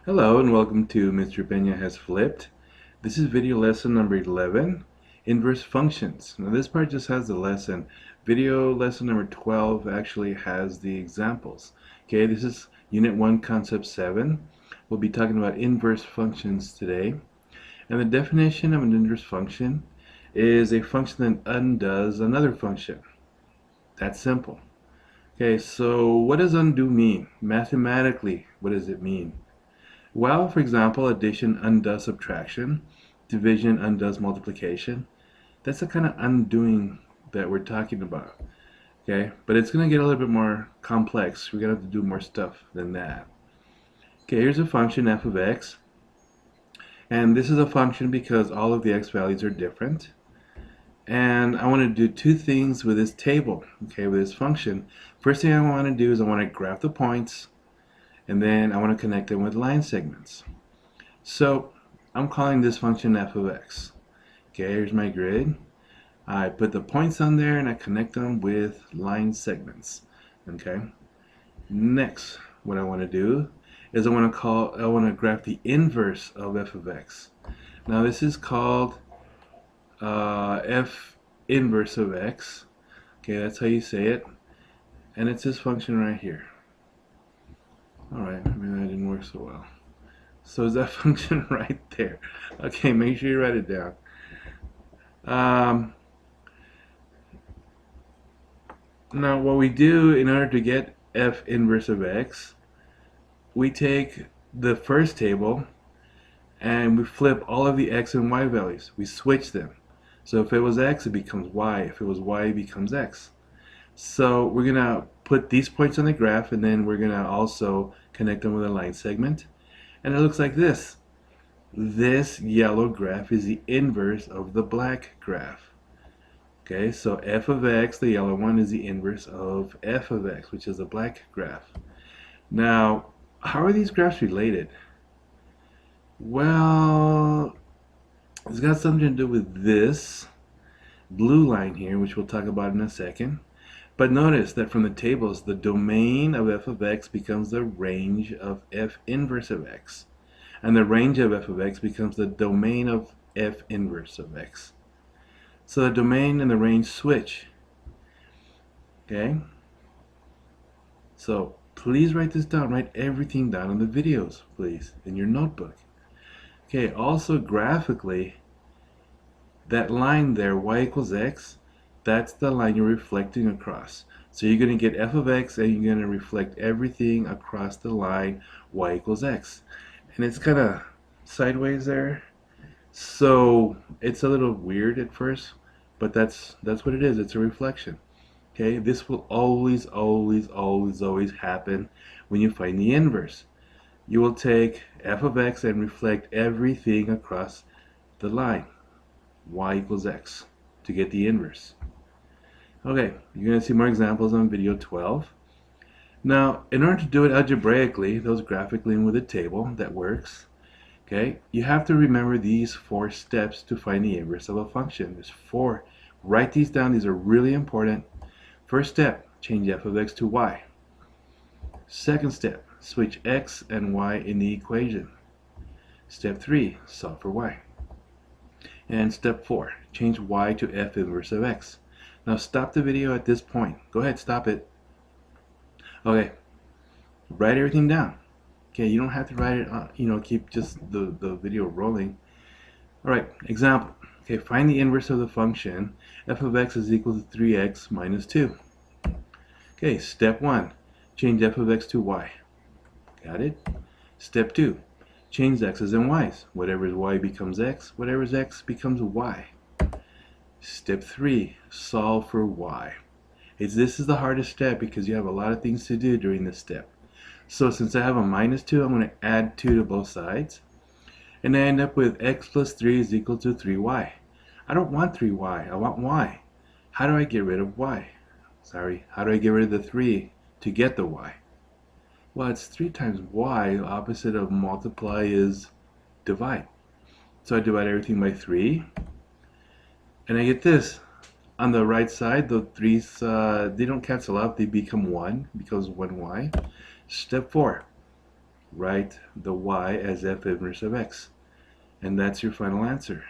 Hello and welcome to Mr. Pena Has Flipped. This is video lesson number 11, inverse functions. Now this part just has the lesson. Video lesson number 12 actually has the examples. Okay, this is Unit 1, Concept 7. We'll be talking about inverse functions today. And the definition of an inverse function is a function that undoes another function. That's simple. Okay, so what does undo mean? Mathematically, what does it mean? Well, for example, addition undoes subtraction, division undoes multiplication. That's the kind of undoing that we're talking about. Okay, but it's going to get a little bit more complex. We're going to have to do more stuff than that. Okay, here's a function f of x. And this is a function because all of the x values are different. And I want to do two things with this table, okay, with this function. First thing I want to do is I want to graph the points, and then I want to connect them with line segments. So I'm calling this function f of x. Okay, here's my grid. I put the points on there and I connect them with line segments. Okay. Next, what I want to do is I want to graph the inverse of f of x. Now this is called f inverse of x. Okay, that's how you say it. And it's this function right here. Alright, maybe that didn't work so well. So is that function right there? Okay, make sure you write it down. Now what we do in order to get f inverse of x, we take the first table and we flip all of the x and y values. We switch them. So if it was x, it becomes y. If it was y, it becomes x. So we're going to put these points on the graph, and then we're going to also connect them with a line segment. And it looks like this. This yellow graph is the inverse of the black graph. Okay, so f of x, the yellow one, is the inverse of f of x, which is the black graph. Now, how are these graphs related? Well, it's got something to do with this blue line here, which we'll talk about in a second. But notice that from the tables, the domain of f of x becomes the range of f inverse of x. And the range of f of x becomes the domain of f inverse of x. So the domain and the range switch. Okay? So please write this down. Write everything down in the videos, please, in your notebook. Okay, also graphically, that line there, y equals x, that's the line you're reflecting across. So you're going to get f of x and you're going to reflect everything across the line y equals x. And it's kind of sideways there. So it's a little weird at first, but that's what it is. It's a reflection. Okay, this will always happen when you find the inverse. You will take f of x and reflect everything across the line y equals x to get the inverse. Okay, you're going to see more examples on video 12. Now, in order to do it algebraically, those graphically and with a table, that works. Okay, you have to remember these 4 steps to find the inverse of a function. There's 4. Write these down. These are really important. First step, change f of x to y. Second step, switch x and y in the equation. Step 3, solve for y. And step 4, change y to f inverse of x. Now stop the video at this point. Go ahead, stop it. Okay, write everything down. Okay, you don't have to write it, keep just the video rolling. Alright, example. Okay, find the inverse of the function f of x is equal to 3x minus 2. Okay, step 1, change f of x to y. Got it? Step 2, change the x's and y's. Whatever is y becomes x, whatever is x becomes y. Step 3, solve for y. This is the hardest step because you have a lot of things to do during this step. So since I have a minus 2, I'm going to add 2 to both sides. And I end up with x plus 3 is equal to 3y. I don't want 3y, I want y. How do I get rid of y? How do I get rid of the 3 to get the y? Well, it's 3 times y. The opposite of multiply is divide. So I divide everything by 3. And I get this. On the right side, the 3's, they don't cancel out. They become 1 because 1y. Step 4. write the y as f inverse of x. And that's your final answer.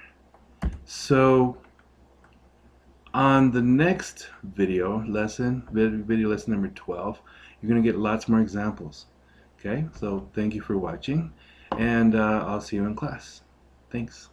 So on the next video lesson, video lesson number 12, you're going to get lots more examples. Okay, so thank you for watching, and I'll see you in class. Thanks.